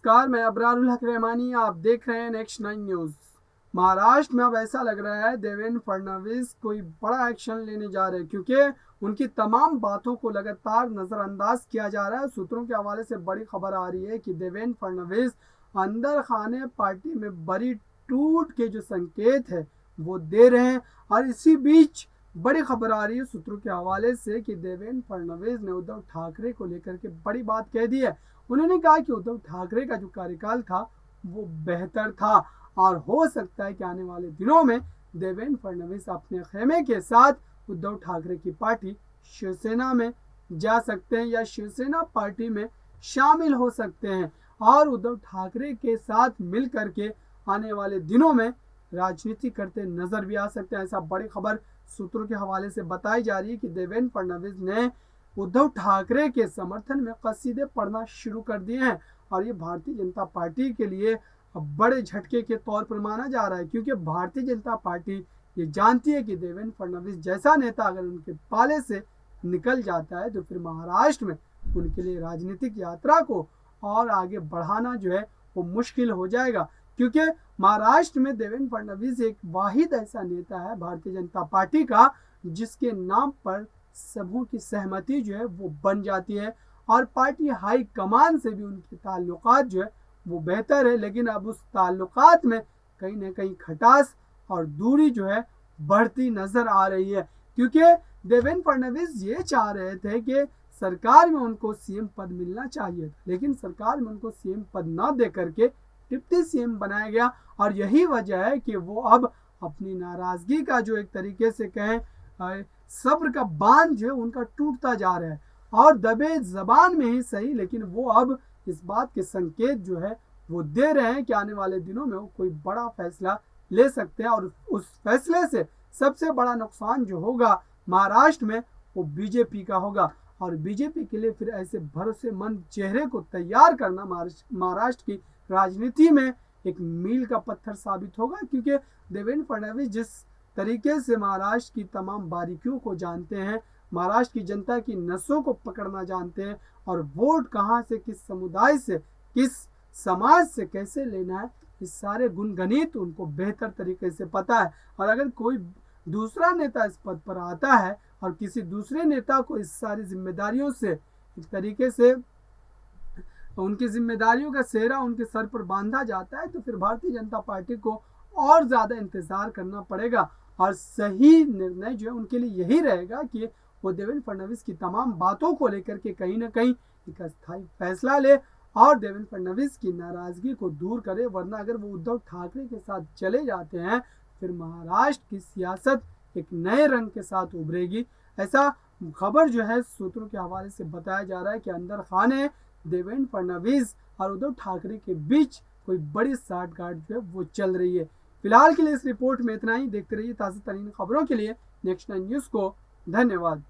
नमस्कार, मैं अबरारुल हक रहमानी। आप देख रहे हैं नेक्स्ट 9 न्यूज़। महाराष्ट्र में अब ऐसा लग रहा है देवेंद्र फडणवीस कोई बड़ा एक्शन लेने जा रहे हैं, क्योंकि उनकी तमाम बातों को लगातार नज़रअंदाज किया जा रहा है। सूत्रों के हवाले से बड़ी खबर आ रही है कि देवेंद्र फडणवीस अंदर खाने पार्टी में बड़ी टूट के जो संकेत है वो दे रहे हैं। और इसी बीच बड़ी खबर आ रही है सूत्रों के हवाले से कि देवेंद्र फडणवीस ने उद्धव ठाकरे को लेकर के बड़ी बात कह दी है। उन्होंने कहा कि उद्धव ठाकरे का जो कार्यकाल था वो बेहतर था और हो सकता है कि आने वाले दिनों में देवेंद्र फडणवीस अपने खेमे के साथ उद्धव ठाकरे की पार्टी शिवसेना में जा सकते हैं या शिवसेना पार्टी में शामिल हो सकते हैं और उद्धव ठाकरे के साथ मिल करके आने वाले दिनों में राजनीति करते नजर भी आ सकते हैं। ऐसा बड़ी खबर सूत्रों के हवाले से बताई जा रही है कि देवेंद्र फडणवीस ने उद्धव ठाकरे के समर्थन में कसीदे पढ़ना शुरू कर दिए हैं और ये भारतीय जनता पार्टी के लिए बड़े झटके के तौर पर माना जा रहा है, क्योंकि भारतीय जनता पार्टी ये जानती है कि देवेंद्र फडणवीस जैसा नेता अगर उनके पाले से निकल जाता है तो फिर महाराष्ट्र में उनके लिए राजनीतिक यात्रा को और आगे बढ़ाना जो है वो मुश्किल हो जाएगा। क्योंकि महाराष्ट्र में देवेंद्र फडणवीस एक वाहिद ऐसा नेता है भारतीय जनता पार्टी का जिसके नाम पर सबों की सहमति जो है वो बन जाती है और पार्टी हाई कमान से भी उनके ताल्लुकात जो है वो बेहतर है। लेकिन अब उस ताल्लुकात में कहीं ना कहीं खटास और दूरी जो है बढ़ती नजर आ रही है, क्योंकि देवेंद्र फडणवीस ये चाह रहे थे कि सरकार में उनको सीएम पद मिलना चाहिए था, लेकिन सरकार में उनको सीएम पद न दे करके डिप्टी सीएम बनाया गया और यही वजह है कि वो अब अपनी नाराजगी का जो एक तरीके से कहें सब्र का बांध जो है उनका टूटता जा रहा है और दबे जबान में ही सही, लेकिन वो अब इस बात के संकेत जो है वो दे रहे हैं कि आने वाले दिनों में वो कोई बड़ा फैसला ले सकते हैं और उस फैसले से सबसे बड़ा नुकसान जो होगा महाराष्ट्र में वो बीजेपी का होगा और बीजेपी के लिए फिर ऐसे भरोसेमंद चेहरे को तैयार करना महाराष्ट्र की राजनीति में एक मील का पत्थर साबित होगा, क्योंकि देवेंद्र फडणवीस जिस तरीके से महाराष्ट्र की तमाम बारीकियों को जानते हैं, महाराष्ट्र की जनता की नसों को पकड़ना जानते हैं और वोट कहां से किस समुदाय से किस समाज से कैसे लेना है, इस सारे गुणगणित उनको बेहतर तरीके से पता है। और अगर कोई दूसरा नेता इस पद पर आता है और किसी दूसरे नेता को इस सारी जिम्मेदारियों से एक तरीके से उनकी जिम्मेदारियों का सेहरा उनके सर पर बांधा जाता है तो फिर भारतीय जनता पार्टी को और ज्यादा इंतजार करना पड़ेगा और सही निर्णय जो है उनके लिए यही रहेगा कि वो देवेंद्र फडणवीस की तमाम बातों को लेकर के कहीं ना कहीं एक अस्थायी फैसला ले और देवेंद्र फडणवीस की नाराजगी को दूर करे। वरना अगर वो उद्धव ठाकरे के साथ चले जाते हैं फिर महाराष्ट्र की सियासत एक नए रंग के साथ उभरेगी। ऐसा खबर जो है सूत्रों के हवाले से बताया जा रहा है कि अंदर खाने देवेंद्र फडणवीस और उद्धव ठाकरे के बीच कोई बड़ी साठगांठ जो है वो चल रही है। फिलहाल के लिए इस रिपोर्ट में इतना ही। देखते रहिए ताज़ा तरीन खबरों के लिए नेक्स्ट 9 न्यूज़ को। धन्यवाद।